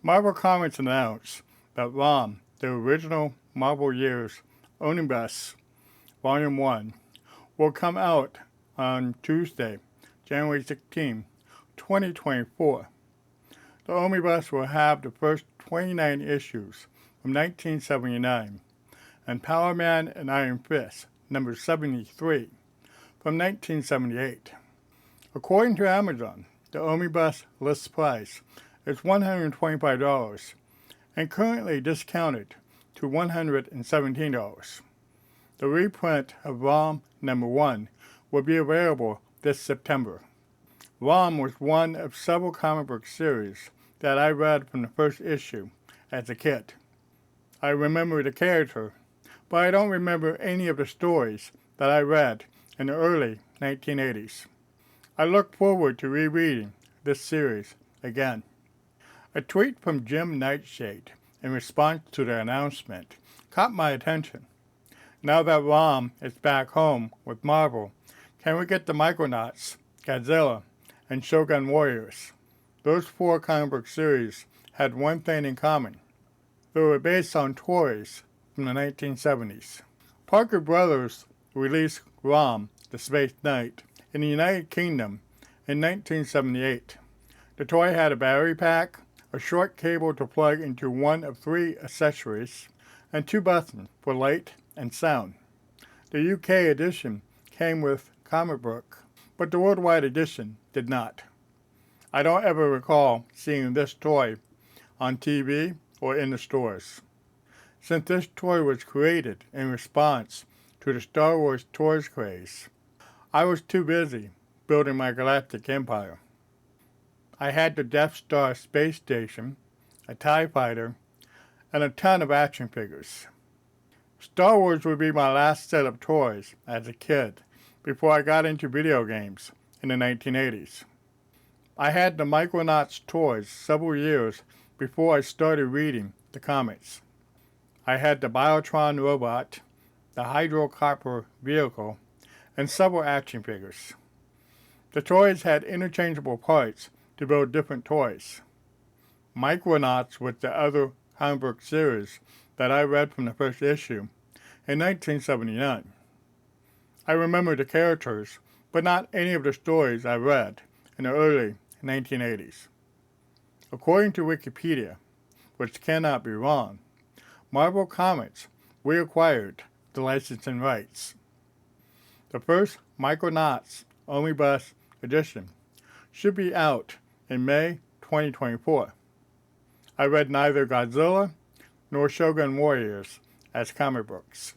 Marvel Comics announced that ROM, the original Marvel Years Omnibus Volume 1, will come out on Tuesday, January 16, 2024. The omnibus will have the first 29 issues from 1979 and Power Man and Iron Fist number 73 from 1978. According to Amazon, the omnibus list price is $125 and currently discounted to $117. The reprint of ROM number 1 will be available this September. ROM was one of several comic book series that I read from the first issue as a kid. I remember the character, but I don't remember any of the stories that I read in the early 1980s. I look forward to rereading this series again. A tweet from Jim Nightshade in response to the announcement caught my attention. Now that ROM is back home with Marvel, can we get the Micronauts, Godzilla, and Shogun Warriors? Those 4 comic book series had one thing in common. They were based on toys from the 1970s. Parker Brothers released ROM, the spaceknight, in the United Kingdom in 1978. The toy had a battery pack, a short cable to plug into one of 3 accessories, and 2 buttons for light and sound. The UK edition came with comic book, but the worldwide edition did not. I don't ever recall seeing this toy on TV or in the stores. Since this toy was created in response to the Star Wars toys craze, I was too busy building my galactic empire. I had the Death Star space station, a TIE fighter, and a ton of action figures. Star Wars would be my last set of toys as a kid before I got into video games in the 1980s. I had the Micronauts toys several years before I started reading the comics. I had the Biotron robot, the Hydrocopter vehicle, and several action figures. The toys had interchangeable parts to build different toys. Micronauts was the other comic book series that I read from the first issue in 1979. I remember the characters, but not any of the stories I read in the early 1980s. According to Wikipedia, which cannot be wrong, Marvel Comics reacquired the licensing rights. The first Micronauts Omnibus edition should be out in May 2024. I read neither Godzilla nor Shogun Warriors as comic books.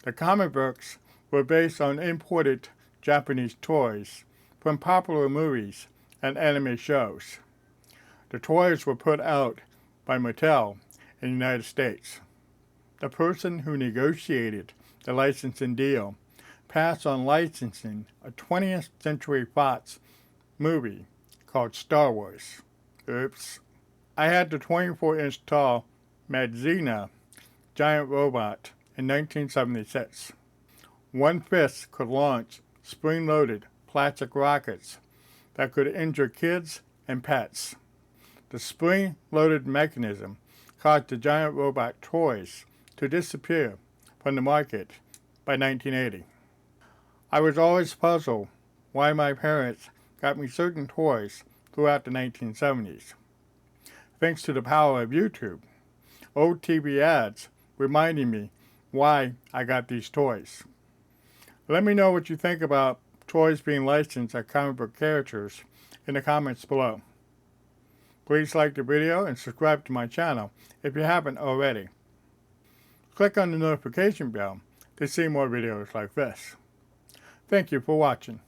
The comic books were based on imported Japanese toys from popular movies and anime shows. The toys were put out by Mattel in the United States. The person who negotiated the licensing deal passed on licensing a 20th Century Fox movie called Star Wars. Oops. I had the 24-inch tall Madzina giant robot in 1976. One fist could launch spring-loaded plastic rockets that could injure kids and pets. The spring-loaded mechanism caused the giant robot toys to disappear from the market by 1980. I was always puzzled why my parents got me certain toys throughout the 1970s. Thanks to the power of YouTube, old TV ads reminding me why I got these toys. Let me know what you think about toys being licensed as comic book characters in the comments below. Please like the video and subscribe to my channel if you haven't already. Click on the notification bell to see more videos like this. Thank you for watching.